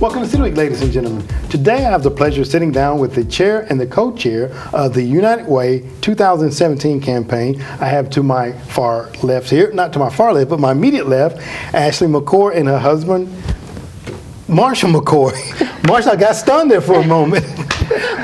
Welcome to City Week, ladies and gentlemen. Today I have the pleasure of sitting down with the chair and the co-chair of the United Way 2017 campaign. I have to my far left here, not to my far left, but my immediate left, Ashley McCoy and her husband, Marshall McCoy. Marshall, I got stunned there for a moment.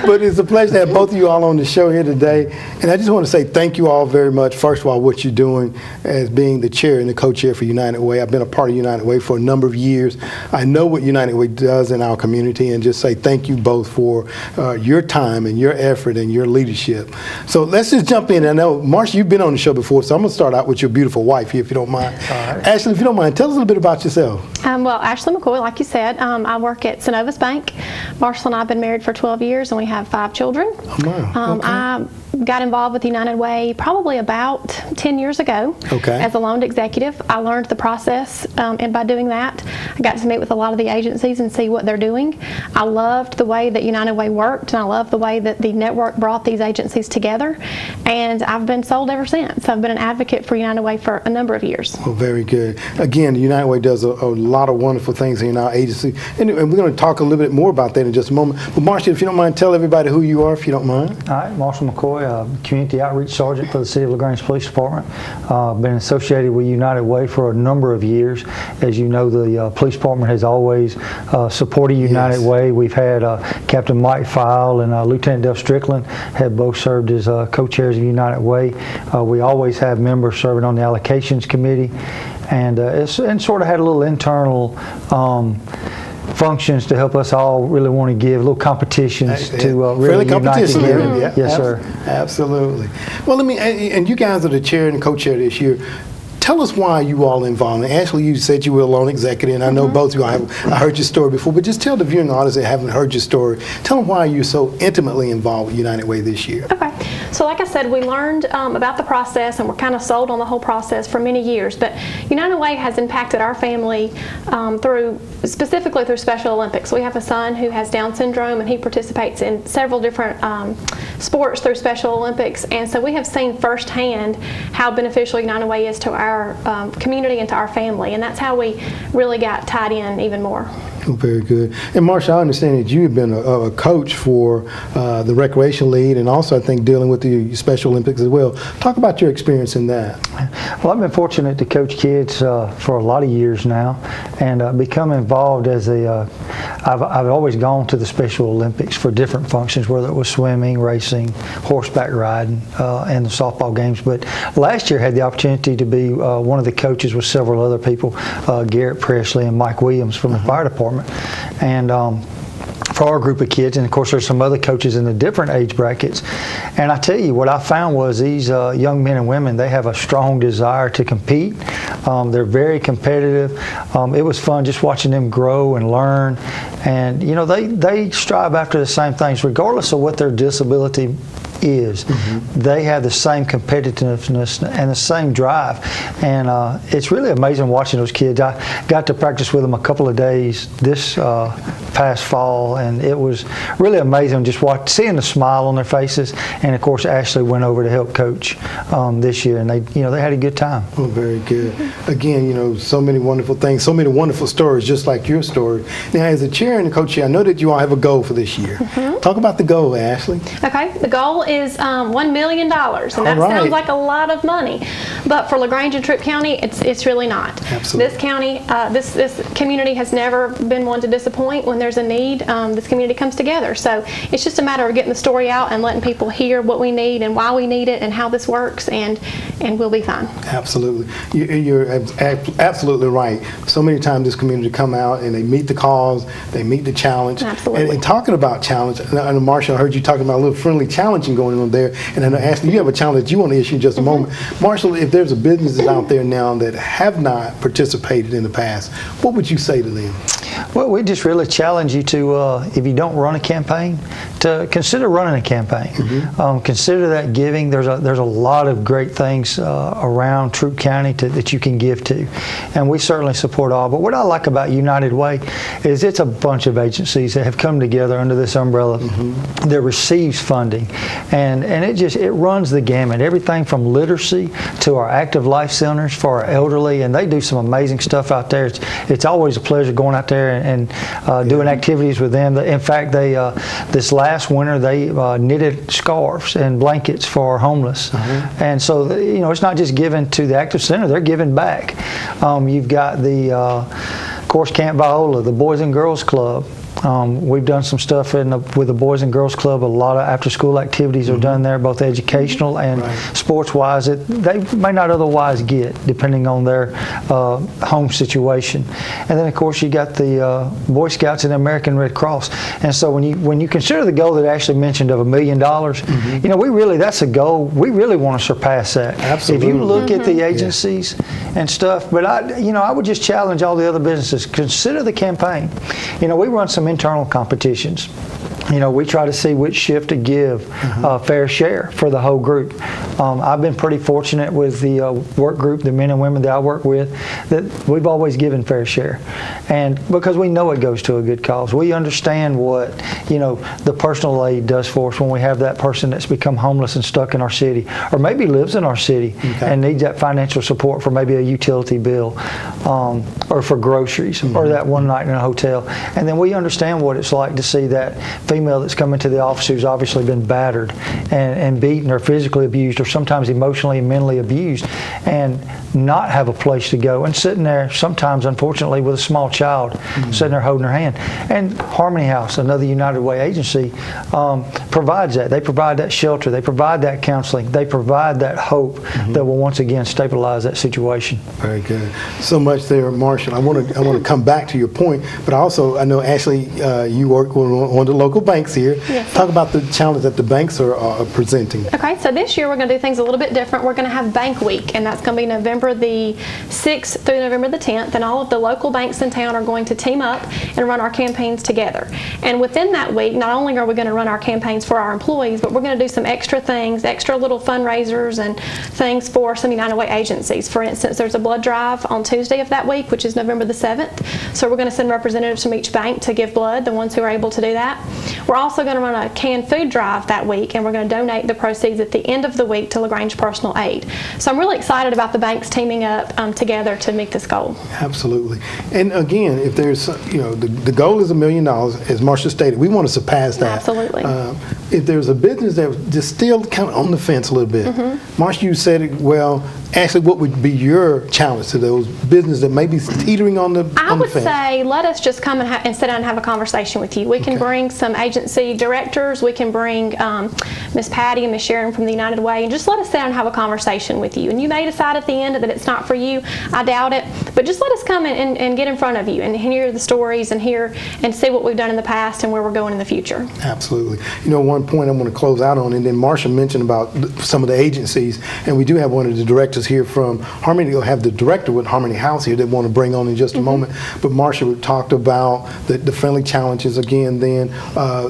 But it's a pleasure to have both of you all on the show here today. And I just want to say thank you all very much, first of all, what you're doing as being the chair and the co-chair for United Way. I've been a part of United Way for a number of years. I know what United Way does in our community, and just say thank you both for your time and your effort and your leadership. So let's just jump in. I know, Marcia, you've been on the show before, so I'm going to start out with your beautiful wife here, if you don't mind. All right. Ashley, if you don't mind, tell us a little bit about yourself. Well, Ashley McCoy, like you said, I work at Synovus Bank. Marshall and I have been married for 12 years, and we have 5 children. Oh, wow. Okay. I got involved with United Way probably about 10 years ago as a loan executive. I learned the process, and by doing that, I got to meet with a lot of the agencies and see what they're doing. I loved the way that United Way worked, and I loved the way that the network brought these agencies together, and I've been sold ever since. I've been an advocate for United Way for a number of years. Well, very good. Again, United Way does a lot of wonderful things in our agency, and we're going to talk a little bit more about that in just a moment. But Marcia, if you don't mind, tell everybody who you are, if you don't mind. All right, Marshall McCoy, Community Outreach Sergeant for the City of LaGrange Police Department. Been associated with United Way for a number of years. As you know, the Police Department has always supported United Way. We've had Captain Mike File and Lieutenant Dale Strickland have both served as co-chairs of United Way. We always have members serving on the allocations committee, and sort of had a little internal functions to help us all really want to give little competitions to really unite together. Yeah, yes, sir. Absolutely. Well, and you guys are the chair and co-chair this year. Tell us why you all involved. And Ashley, you said you were a loan executive, and I know both of you. I heard your story before, but just tell the viewing audience that haven't heard your story. Tell them why you're so intimately involved with United Way this year. Okay. So like I said, we learned about the process, and we're kind of sold on the whole process for many years. But United Way has impacted our family specifically through Special Olympics. We have a son who has Down syndrome, and he participates in several different sports through Special Olympics. And so we have seen firsthand how beneficial United Way is to our community and to our family. And that's how we really got tied in even more. Oh, very good. And Marcia, I understand that you've been a coach for the Recreation League, and also I think dealing with the Special Olympics as well. Talk about your experience in that. Well, I've been fortunate to coach kids for a lot of years now, and become involved as I've always gone to the Special Olympics for different functions, whether it was swimming, racing, horseback riding, and the softball games. But last year I had the opportunity to be one of the coaches with several other people, Garrett Presley and Mike Williams from the fire department. And for our group of kids, and of course there's some other coaches in the different age brackets, and I tell you what I found was these young men and women, they have a strong desire to compete. They're very competitive. It was fun just watching them grow and learn, and you know, they strive after the same things regardless of what their disability is. They have the same competitiveness and the same drive, and it's really amazing watching those kids. I got to practice with them a couple of days this past fall, and it was really amazing just seeing the smile on their faces. And of course Ashley went over to help coach this year, and they had a good time. Oh, very good. Again, so many wonderful things, so many wonderful stories, just like your story. Now, as a chair and a co-chair, I know that you all have a goal for this year. Talk about the goal, Ashley. Okay, the goal is $1 million, and that sounds like a lot of money, but for LaGrange and Tripp County, it's really not. Absolutely. This county, this community has never been one to disappoint when there's a need. This community comes together, so it's just a matter of getting the story out and letting people hear what we need and why we need it and how this works, and we'll be fine. Absolutely. You're absolutely right. So many times this community come out and they meet the cause, they meet the challenge. Absolutely. And talking about challenge, I know Marcia, I heard you talking about a little friendly challenging going on there, and I know Ashley, you have a challenge that you want to issue in just a moment. Marshall, if there's a businesses out there now that have not participated in the past, what would you say to them? Well, we just really challenge you to, if you don't run a campaign, consider running a campaign. Consider that giving. There's a lot of great things around Troup County that you can give to, and we certainly support all. But what I like about United Way is it's a bunch of agencies that have come together under this umbrella that receives funding, and it runs the gamut. Everything from literacy to our active life centers for our elderly, and they do some amazing stuff out there. It's always a pleasure going out there and doing activities with them. In fact, they this last winter they knitted scarves and blankets for homeless, and so it's not just given to the active center; they're giving back. You've got the Course Camp Viola, the Boys and Girls Club. We've done some stuff with the Boys and Girls Club. A lot of after-school activities are done there, both educational and sports-wise, that they may not otherwise get, depending on their home situation. And then, of course, you got the Boy Scouts and the American Red Cross. And so when you consider the goal that Ashley mentioned of $1 million, that's a goal. We really want to surpass that. Absolutely. If you look at the agencies and stuff, but I would just challenge all the other businesses, consider the campaign. We run some internal competitions. We try to see which shift to give fair share for the whole group. I've been pretty fortunate with the work group, the men and women that I work with, that we've always given fair share. And because we know it goes to a good cause. We understand what, the personal aid does for us when we have that person that's become homeless and stuck in our city, or maybe lives in our city and needs that financial support for maybe a utility bill, or for groceries, or that one night in a hotel. And then we understand what it's like to see that female that's come into the office who's obviously been battered and beaten or physically abused or sometimes emotionally and mentally abused, and not have a place to go, and sitting there sometimes, unfortunately, with a small child sitting there holding her hand. And Harmony House, another United Way agency, provides that. They provide that shelter. They provide that counseling. They provide that hope that will once again stabilize that situation. Very good. So much there, Marshall. I want to come back to your point, but also I know, Ashley, you work with one of the local banks here. Yes. Talk about the challenge that the banks are presenting. Okay, so this year we're going to do things a little bit different. We're going to have Bank Week, and that's going to be November the 6th through November the 10th, and all of the local banks in town are going to team up and run our campaigns together. And within that week, not only are we going to run our campaigns for our employees, but we're going to do some extra things, extra little fundraisers and things for some United Way agencies. For instance, there's a blood drive on Tuesday of that week, which is November the 7th. So we're going to send representatives from each bank to give blood, the ones who are able to do that. We're also going to run a canned food drive that week, and we're going to donate the proceeds at the end of the week to LaGrange Personal Aid. So I'm really excited about the banks teaming up together to meet this goal. Absolutely. And again, if there's, the goal is $1 million, as Marcia stated. We want to surpass that. Absolutely. If there's a business that's just still kind of on the fence a little bit, Marcia, you said it well. Ashley, what would be your challenge to those businesses that may be teetering on the fence? I would say let us just come and sit down and have a conversation with you. We can bring some agency directors. We can bring Miss Patty and Miss Sharon from the United Way, and just let us sit down and have a conversation with you. And you may decide at the end that it's not for you. I doubt it. But just let us come and get in front of you and hear the stories and hear and see what we've done in the past and where we're going in the future. Absolutely. One point I want to close out on, and then Marcia mentioned about some of the agencies, and we do have one of the directors here from Harmony. We'll have the director with Harmony House here that want to bring on in just a moment. But Marcia talked about the friendly challenges again, then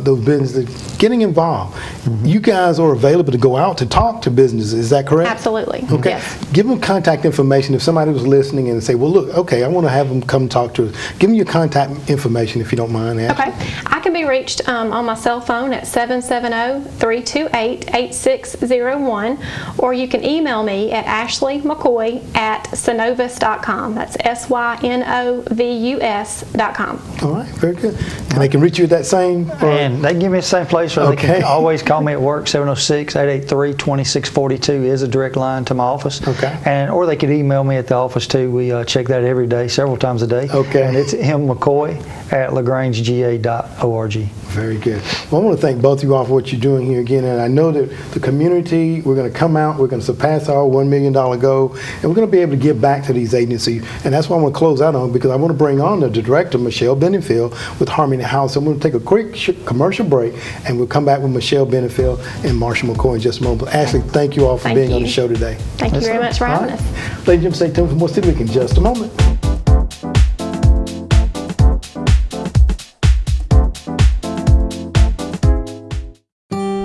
those businesses getting involved. You guys are available to go out to talk to businesses, is that correct? Absolutely. Okay. Yes. Give them contact information if somebody was listening and say, well, look, okay, I want to have them come talk to us. Give them your contact information if you don't mind. Okay. I can be reached on my cell phone at 770-328-8601, or you can email me at ashleymccoy@synovus.com. That's SYNOVUS.com. All right, very good. And they can reach you at that same? And they can give me the same place, or they can always call me at work. 706-883-2642 is a direct line to my office. Okay. Or they could email me at the office too. We check that every day, several times a day. Okay. And it's mccoy@lagrangega.org. Very good. Well, I want to thank both of you all for what you're doing here again. And I know that the community, we're going to come out, we're going to surpass our $1 million goal, and we're going to be able to give back to these agencies. And that's what I want to close out on, because I want to bring on the director, Michelle Benefield, with Harmony House. I'm going to take a quick commercial break, and we'll come back with Michelle Benefield and Marshall McCoy in just a moment. Ashley, thank you all for being on the show today. Thank you very much for having us. Ladies and gentlemen, stay tuned for more City Week in just a moment.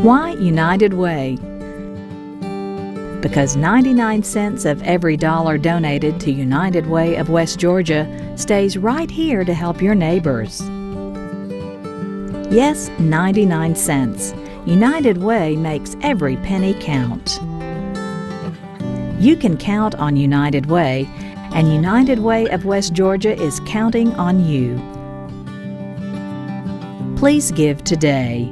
Why United Way? Because 99 cents of every dollar donated to United Way of West Georgia stays right here to help your neighbors. Yes, 99 cents. United Way makes every penny count. You can count on United Way, and United Way of West Georgia is counting on you. Please give today.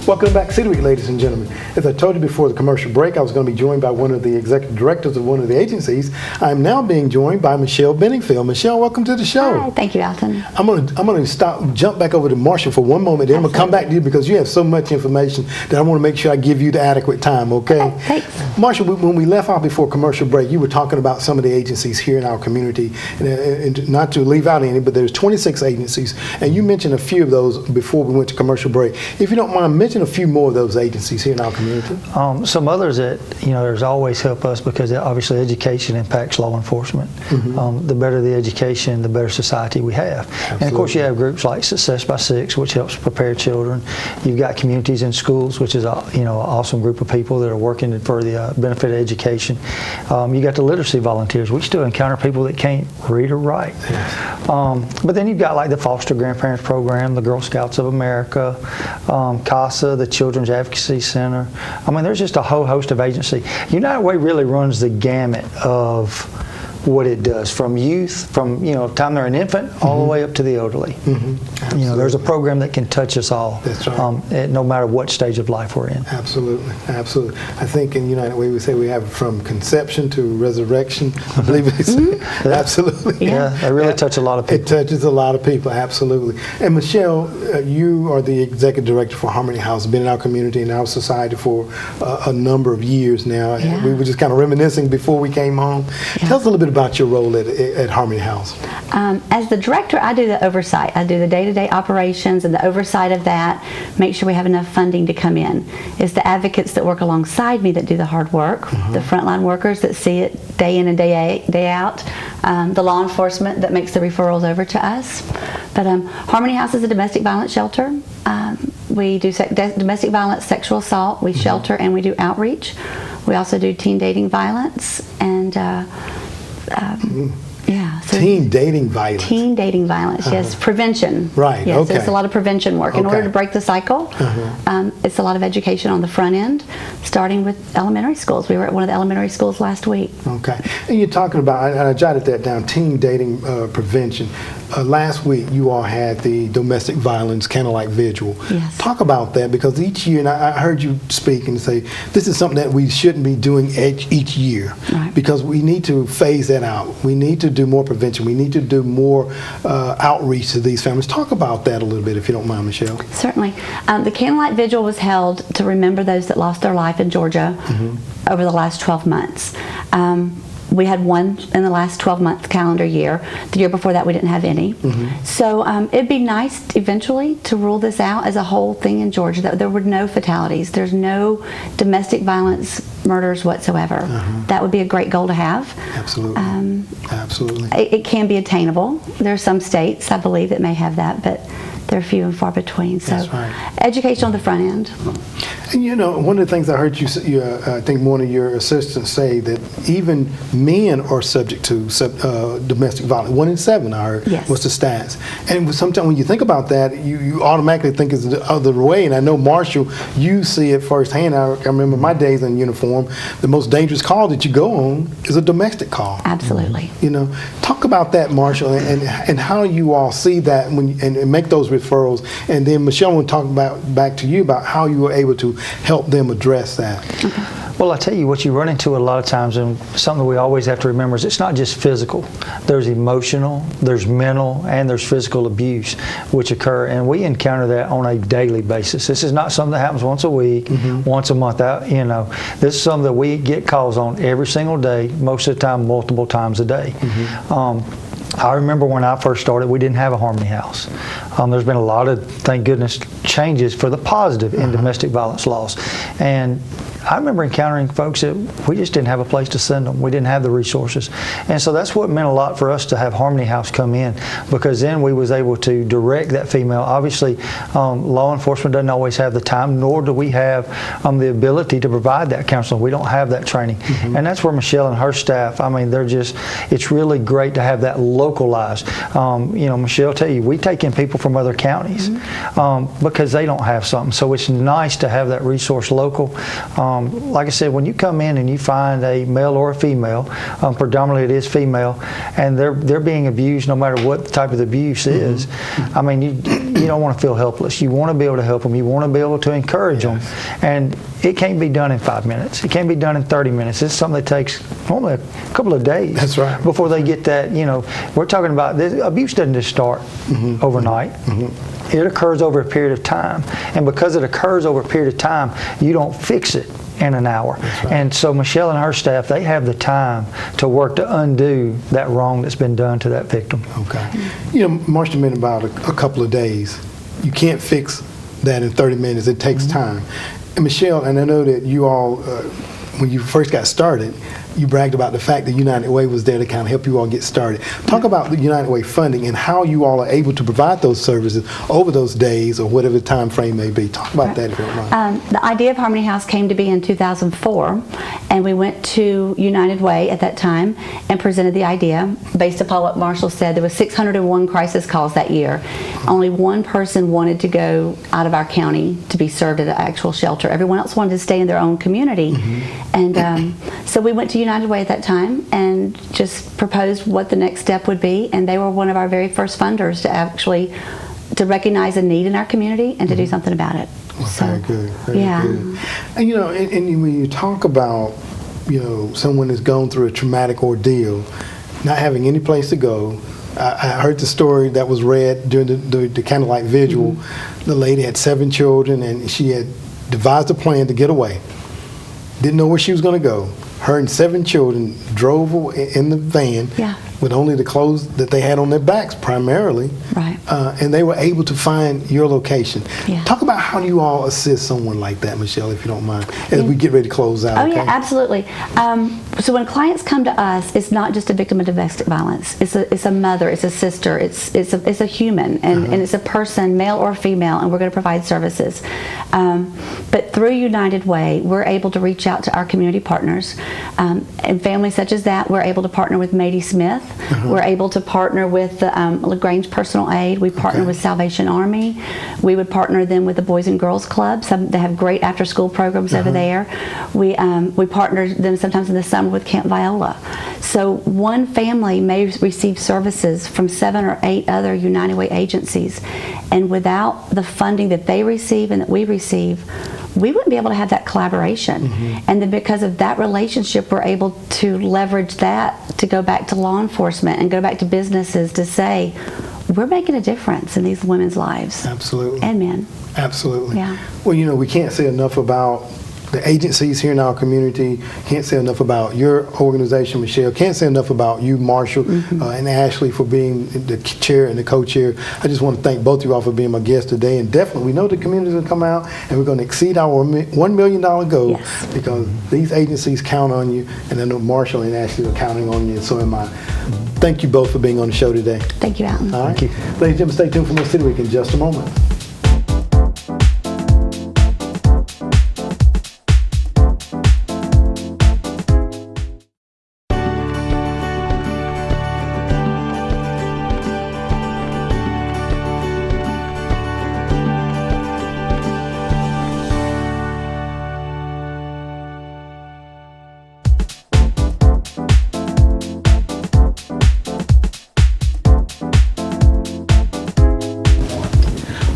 Welcome back, City Week, ladies and gentlemen. As I told you before the commercial break, I was going to be joined by one of the executive directors of one of the agencies. I'm now being joined by Michelle Benningfield. Michelle, welcome to the show. Hi, thank you, Alton. I'm going to jump back over to Marshall for one moment, then I'm going to come back to you because you have so much information that I want to make sure I give you the adequate time, okay? Thanks. Marshall, when we left out before commercial break, you were talking about some of the agencies here in our community, and not to leave out any, but there's 26 agencies, and you mentioned a few of those before we went to commercial break. If you don't mind, mention a few more of those agencies here in our community. Some others that, there's always help us because obviously education impacts law enforcement. The better the education, the better society we have. Absolutely. And of course you have groups like Success by Six, which helps prepare children. You've got communities in schools, which is an awesome group of people that are working for the benefit of education. You got the literacy volunteers. We still encounter people that can't read or write. Yes. But then you've got like the Foster Grandparents Program, the Girl Scouts of America, CASA, the Children's Advocacy Center. I mean, there's just a whole host of agencies. United Way really runs the gamut of what it does, from youth, from time they're an infant, all the way up to the elderly. There's a program that can touch us all. That's right. No matter what stage of life we're in. Absolutely, absolutely. I think in United Way we say we have from conception to resurrection. I believe it's absolutely. Yeah, they really touch a lot of people. It touches a lot of people, absolutely. And Michelle, you are the executive director for Harmony House, been in our community and our society for a number of years now. Yeah. We were just kind of reminiscing before we came home. Yeah. Tell us a little bit about your role at Harmony House. As the director, I do the oversight. I do the day-to-day operations and the oversight of that, make sure we have enough funding to come in. It's the advocates that work alongside me that do the hard work, the frontline workers that see it day in and day out, the law enforcement that makes the referrals over to us. But Harmony House is a domestic violence shelter. We do domestic violence, sexual assault, we shelter and we do outreach. We also do teen dating violence and so teen dating violence. Teen dating violence, yes. Prevention. Right, yes, okay. So it's a lot of prevention work. In order to break the cycle, it's a lot of education on the front end, starting with elementary schools. We were at one of the elementary schools last week. Okay. And you're talking about, I jotted that down, teen dating prevention. Last week, you all had the domestic violence candlelight vigil. Yes. Talk about that, because each year, and I heard you speak and say, this is something that we shouldn't be doing each year, because we need to phase that out. We need to do more prevention. We need to do more outreach to these families. Talk about that a little bit, if you don't mind, Michelle. Certainly. The candlelight vigil was held to remember those that lost their life in Georgia over the last 12 months. We had one in the last 12-month calendar year. The year before that, we didn't have any. So it'd be nice eventually to rule this out as a whole thing in Georgia, that there were no fatalities. There's no domestic violence murders whatsoever. That would be a great goal to have. Absolutely. Absolutely. It can be attainable. There are some states, I believe, that may have that, but they're few and far between. So education on the front end. And one of the things I heard you I think one of your assistants say, that even men are subject to domestic violence. 1 in 7, I heard, was the stats. And sometimes when you think about that, you automatically think it's the other way. And I know, Marshall, you see it firsthand. I remember my days in uniform. The most dangerous call that you go on is a domestic call. Absolutely. Talk about that, Marshall, and how you all see that and make those referrals. And then Michelle will talk back to you about how you were able to help them address that. Well, I tell you what you run into a lot of times, and something we always have to remember is it's not just physical. There's emotional, there's mental, and there's physical abuse which occur, and we encounter that on a daily basis. This is not something that happens once a week, once a month. This is something that we get calls on every single day, most of the time multiple times a day. I remember when I first started, we didn't have a Harmony House. There's been a lot of, thank goodness, changes for the positive in domestic violence laws. And I remember encountering folks that we just didn't have a place to send them. We didn't have the resources. And so that's what meant a lot for us to have Harmony House come in, because then we was able to direct that female. Obviously, law enforcement doesn't always have the time, nor do we have the ability to provide that counseling. We don't have that training. And that's where Michelle and her staff, I mean, they're just, it's really great to have that localized. You know, Michelle tell you, we take in people from other counties because they don't have something. So it's nice to have that resource local. Like I said, when you come in and you find a male or a female, predominantly it is female, and they're being abused, no matter what the type of abuse is, I mean, you don't want to feel helpless. You want to be able to help them. You want to be able to encourage them. And it can't be done in 5 minutes. It can't be done in 30 minutes. It's something that takes normally a couple of days. That's right. Before they get that, you know, we're talking about this, abuse doesn't just start overnight. It occurs over a period of time. And because it occurs over a period of time, you don't fix it in an hour. Right. And so Michelle and her staff, they have the time to work to undo that wrong that's been done to that victim. Okay. You know, Marcia mentioned about a couple of days. You can't fix that in 30 minutes. It takes time. And Michelle, and I know that you all, when you first got started, you bragged about the fact that United Way was there to kind of help you all get started. Talk about the United Way funding and how you all are able to provide those services over those days or whatever the time frame may be. Talk about that if you don't mind. The idea of Harmony House came to be in 2004, and we went to United Way at that time and presented the idea. Based upon what Marshall said, there was 601 crisis calls that year. Only one person wanted to go out of our county to be served at an actual shelter. Everyone else wanted to stay in their own community. And so we went to United Way at that time and just proposed what the next step would be, and they were one of our very first funders to actually recognize a need in our community and to do something about it. Well, so, very good. Very good. And you know, and when you talk about, you know, someone that's gone through a traumatic ordeal, not having any place to go. I heard the story that was read during the candlelight vigil. The lady had 7 children, and she had devised a plan to get away. Didn't know where she was going to go. Her and 7 children drove in the van with only the clothes that they had on their backs primarily. Right. And they were able to find your location. Yeah. Talk about how do you all assist someone like that, Michelle, if you don't mind, as we get ready to close out. Oh, okay? Yeah, absolutely. So when clients come to us, it's not just a victim of domestic violence. It's a mother, it's a sister, it's a human, and it's a person, male or female, and we're going to provide services. But through United Way, we're able to reach out to our community partners. And families such as that, we're able to partner with Mady Smith. We're able to partner with the LaGrange Personal Aid. We partner with Salvation Army. We would partner them with the Boys and Girls Club. They have great after-school programs over there. We partner them sometimes in the summer with Camp Viola. So one family may receive services from 7 or 8 other United Way agencies, and without the funding that they receive and that we receive, we wouldn't be able to have that collaboration. And then because of that relationship, we're able to leverage that to go back to law enforcement and go back to businesses to say, we're making a difference in these women's lives. Absolutely. And men. Absolutely. Yeah. Well, you know, we can't say enough about the agencies here in our community. Can't say enough about your organization, Michelle. Can't say enough about you, Marshall, and Ashley for being the chair and the co-chair. I just want to thank both of you all for being my guests today. And definitely, we know the community's going to come out and we're going to exceed our $1 million goal because these agencies count on you. And I know Marshall and Ashley are counting on you, and so am I. Thank you both for being on the show today. Thank you, Alton. All right. Thank you. Ladies and gentlemen, stay tuned for more City Week in just a moment.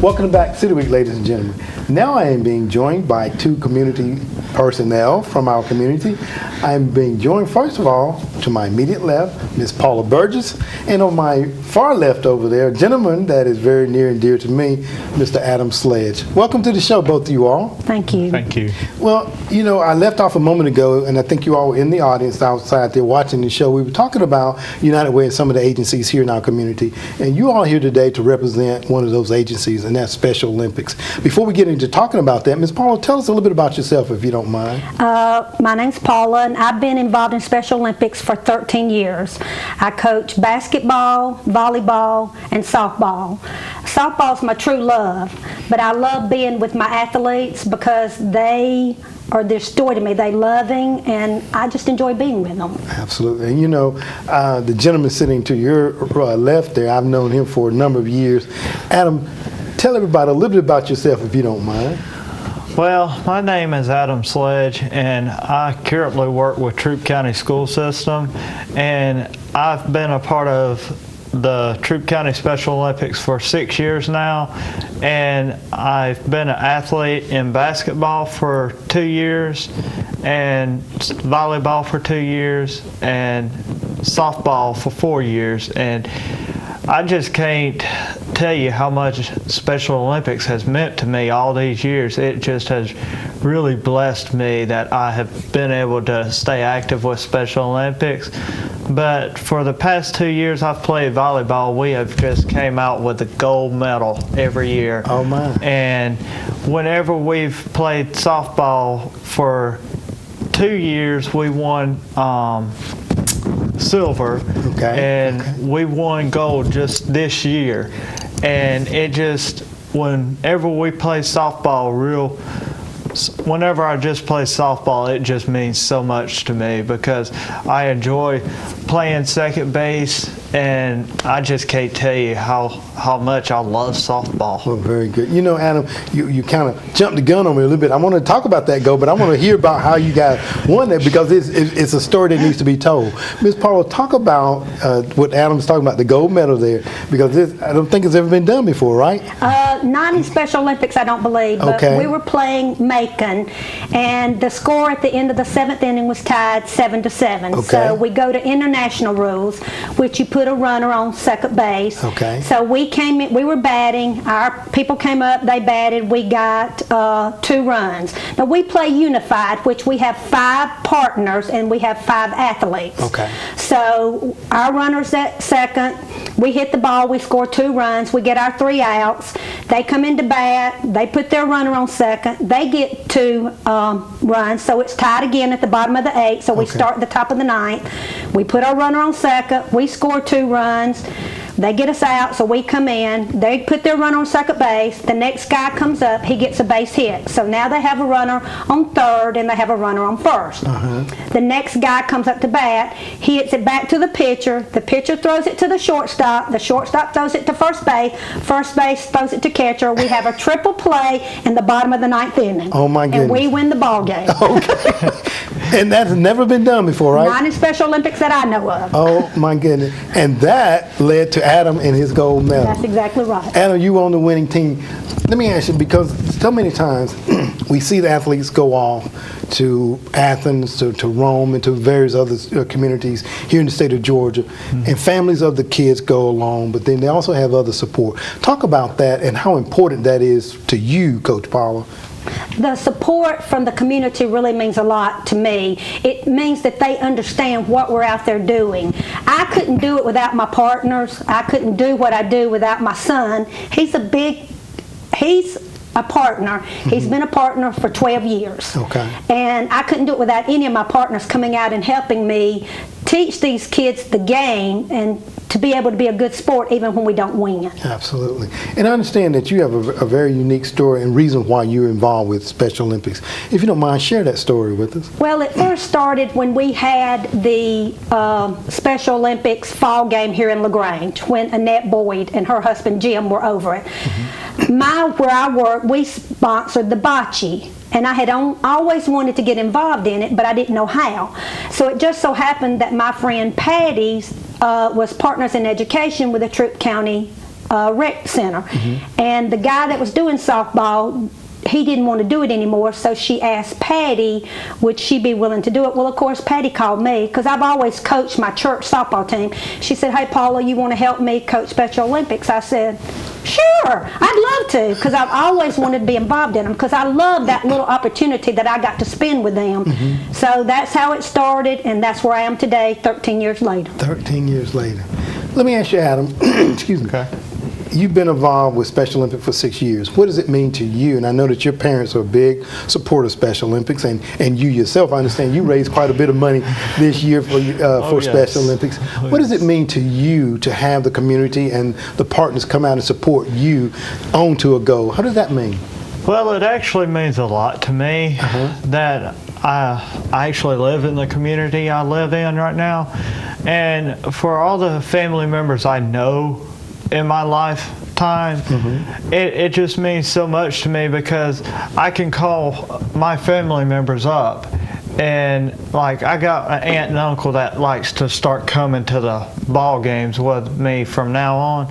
Welcome back, City Week, ladies and gentlemen. Now I am being joined by 2 community personnel from our community. I am being joined, first of all, to my immediate left, Miss Paula Burgess, and on my far left over there, a gentleman that is very near and dear to me, Mr. Adam Sledge. Welcome to the show, both of you all. Thank you. Thank you. Well, you know, I left off a moment ago, and I think you all were in the audience outside there watching the show. We were talking about United Way and some of the agencies here in our community, and you all are here today to represent one of those agencies, and that's Special Olympics. Before we get into into talking about that. Ms. Paula, tell us a little bit about yourself, if you don't mind. My name's Paula, and I've been involved in Special Olympics for 13 years. I coach basketball, volleyball, and softball. Softball's my true love, but I love being with my athletes because they are their story to me. They loving, and I just enjoy being with them. Absolutely. And you know, the gentleman sitting to your left there, I've known him for a number of years. Adam, tell everybody a little bit about yourself, if you don't mind. Well, my name is Adam Sledge, and I currently work with Troup County School System, and I've been a part of the Troup County Special Olympics for 6 years now, and I've been an athlete in basketball for 2 years, and volleyball for 2 years, and softball for 4 years, and I just can't tell you how much Special Olympics has meant to me all these years. It just has really blessed me that I have been able to stay active with Special Olympics. But for the past 2 years I've played volleyball, we have just came out with a gold medal every year. Oh my. And whenever we've played softball for 2 years, we won silver, and we won gold just this year. And it just, whenever we play softball, whenever I just play softball, it just means so much to me because I enjoy playing second base, and I just can't tell you how much I love softball. Well, very good. You know, Adam, you kind of jumped the gun on me a little bit. I want to talk about that goal, but I want to hear about how you guys won that because it's a story that needs to be told. Ms. Paula, talk about what Adam's talking about, the gold medal there, because I don't think it's ever been done before, right? Not in Special Olympics, I don't believe, but we were playing Macon, and the score at the end of the 7th inning was tied 7-7. So we go to international rules, which you put a runner on second base. So we came in, we were batting, our people came up, they batted, we got 2 runs. Now we play unified, which we have 5 partners and we have 5 athletes. So our runners at second, we hit the ball, we score 2 runs, we get our 3 outs. They come into bat, they put their runner on second, they get 2 runs, so it's tied again at the bottom of the 8th, so we start at the top of the 9th. We put our runner on second, we score 2 runs, they get us out, so we come in, they put their runner on second base, the next guy comes up, he gets a base hit. So now they have a runner on third and they have a runner on first. The next guy comes up to bat, he hits it back to the pitcher throws it to the shortstop throws it to first base throws it to catcher. We have a triple play in the bottom of the 9th inning. Oh my goodness. And we win the ball game. And that's never been done before, right? Not in Special Olympics that I know of. Oh my goodness. And that led to Adam and his gold medal. That's exactly right. Adam, you were on the winning team. Let me ask you, because so many times we see the athletes go off to Athens, to Rome, and to various other communities here in the state of Georgia, and families of the kids go along, but then they also have other support. Talk about that and how important that is to you, Coach Paula. The support from the community really means a lot to me. It means that they understand what we're out there doing. I couldn't do it without my partners. I couldn't do what I do without my son. He's a partner. He's been a partner for 12 years. And I couldn't do it without any of my partners coming out and helping me teach these kids the game and to be able to be a good sport even when we don't win. Absolutely. And I understand that you have a very unique story and reason why you're involved with Special Olympics. If you don't mind, share that story with us. Well, it first started when we had the Special Olympics fall game here in LaGrange when Annette Boyd and her husband Jim were over it. Where I work, we sponsored the bocce. And I had always wanted to get involved in it, but I didn't know how. So it just so happened that my friend Patty's was Partners in Education with the Troup County Rec Center. And the guy that was doing softball, he didn't want to do it anymore, so she asked Patty, would she be willing to do it? Well, of course, Patty called me, because I've always coached my church softball team. She said, hey, Paula, you want to help me coach Special Olympics? I said, sure, I'd love to, because I've always wanted to be involved in them, because I love that little opportunity that I got to spend with them. So that's how it started, and that's where I am today, 13 years later. 13 years later. Let me ask you, Adam, excuse me. you've been involved with Special Olympics for 6 years. What does it mean to you? And I know that your parents are a big supporter of Special Olympics, and you yourself, I understand you raised quite a bit of money this year for Yes. Special Olympics. What does it mean to you to have the community and the partners come out and support you on to a goal? How does that mean? Well, it actually means a lot to me that I actually live in the community I live in right now. And for all the family members I know in my lifetime, it just means so much to me because I can call my family members up. And like I got an aunt and uncle that likes to start coming to the ball games with me from now on,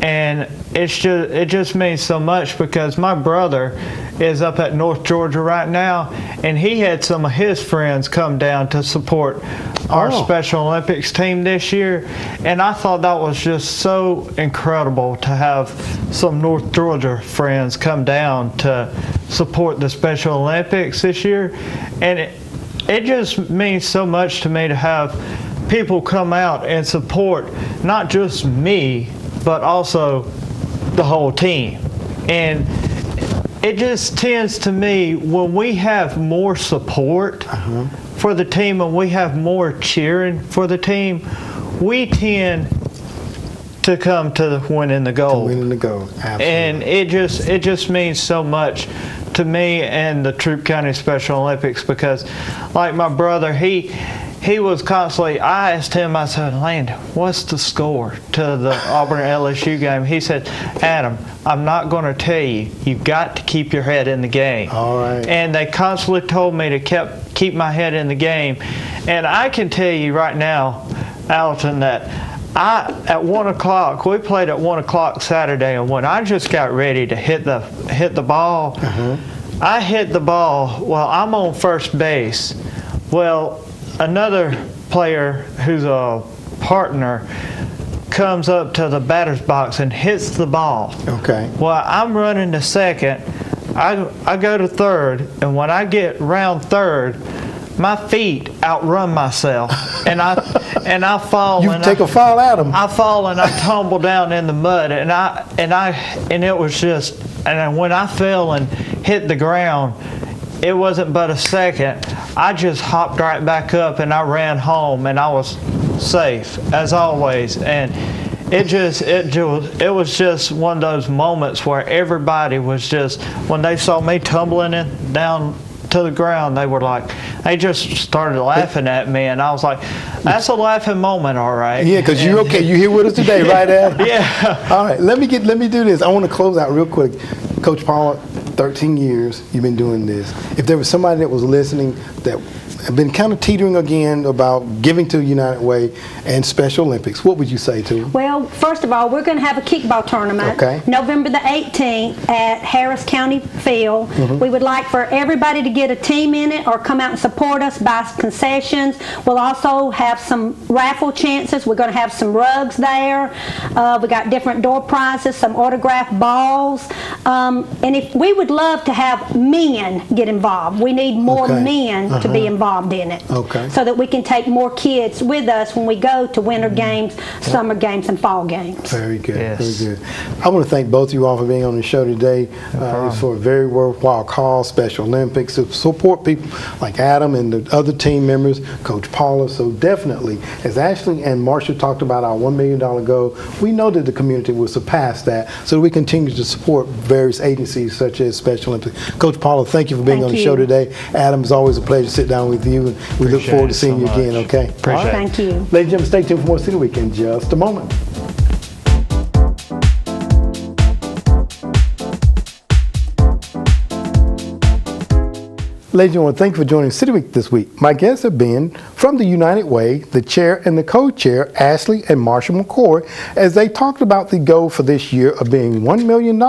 and it just means so much because my brother is up at North Georgia right now, and he had some of his friends come down to support our Special Olympics team this year, and I thought that was just so incredible to have some North Georgia friends come down to support the Special Olympics this year, and it just means so much to me to have people come out and support not just me, but also the whole team. And it just tends to me, when we have more support for the team and we have more cheering for the team, we tend to come to winning the gold. Winning the gold, absolutely. And it just means so much to me and the Troup County Special Olympics because, like my brother, he was constantly, I asked him, I said, Landon, what's the score to the Auburn LSU game? He said, Adam, I'm not going to tell you. You've got to keep your head in the game. All right. And they constantly told me to keep my head in the game. And I can tell you right now, Alton, that at 1 o'clock, we played at 1 o'clock Saturday, and when I just got ready to hit the ball, I hit the ball. Well, I'm on first base. Well, another player who's a partner comes up to the batter's box and hits the ball. Okay. Well, I'm running to second. I go to third, and when I get round third, my feet outrun myself, and I fall. You take a fall at them. I fall and I tumble down in the mud, and it was just, and when I fell and hit the ground, it wasn't but a second. I just hopped right back up and I ran home, and I was safe as always. And it was just one of those moments where everybody was just, when they saw me tumbling down to the ground, they just started laughing at me, and I was like, that's a laughing moment, all right. Yeah, because you're okay. You're here with us today, right, Adam? Yeah. All right, let me do this. I want to close out real quick. Coach Paula, 13 years you've been doing this. If there was somebody that was listening that have been kind of teetering again about giving to United Way and Special Olympics, what would you say to them? Well, first of all, we're going to have a kickball tournament November the 18th at Harris County Field. We would like for everybody to get a team in it or come out and support us, buy concessions. We'll also have some raffle chances. We're going to have some rugs there. We got different door prizes, some autographed balls. And if we would love to have men get involved. We need more men to be involved in it, so that we can take more kids with us when we go to winter games, summer games, and fall games. Very good, Yes. very good. I want to thank both of you all for being on the show today. It's for a very worthwhile cause, Special Olympics, to support people like Adam and the other team members, Coach Paula. So definitely, as Ashley and Marcia talked about our $1 million goal, we know that the community will surpass that, so that we continue to support various agencies such as Special Olympics. Coach Paula, thank you for being on the show today. Adam, it's always a pleasure to sit down with you, and we look forward to seeing you again, okay? Appreciate it. Thank you. Ladies and gentlemen, stay tuned for more City Week in just a moment. Ladies and gentlemen, thank you for joining City Week this week. My guests have been from the United Way, the chair and the co-chair, Ashley and Marsha McCoy, as they talked about the goal for this year of being $1 million.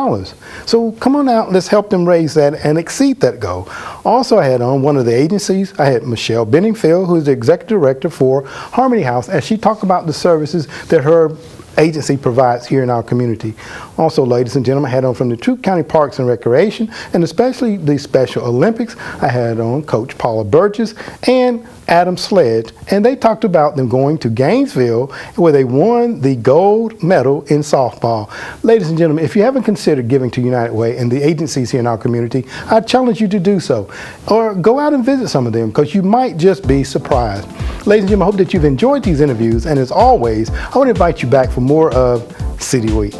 So come on out, let's help them raise that and exceed that goal. Also, I had on one of the agencies, I had Michelle Benningfield, who is the executive director for Harmony House, as she talked about the services that her agency provides here in our community. Also, ladies and gentlemen, I had on from the Troup County Parks and Recreation, and especially the Special Olympics, I had on Coach Paula Burgess and Adam Sledge, and they talked about them going to Gainesville where they won the gold medal in softball. Ladies and gentlemen, if you haven't considered giving to United Way and the agencies here in our community, I challenge you to do so. Or go out and visit some of them, because you might just be surprised. Ladies and gentlemen, I hope that you've enjoyed these interviews, and as always, I want to invite you back for more of City Week.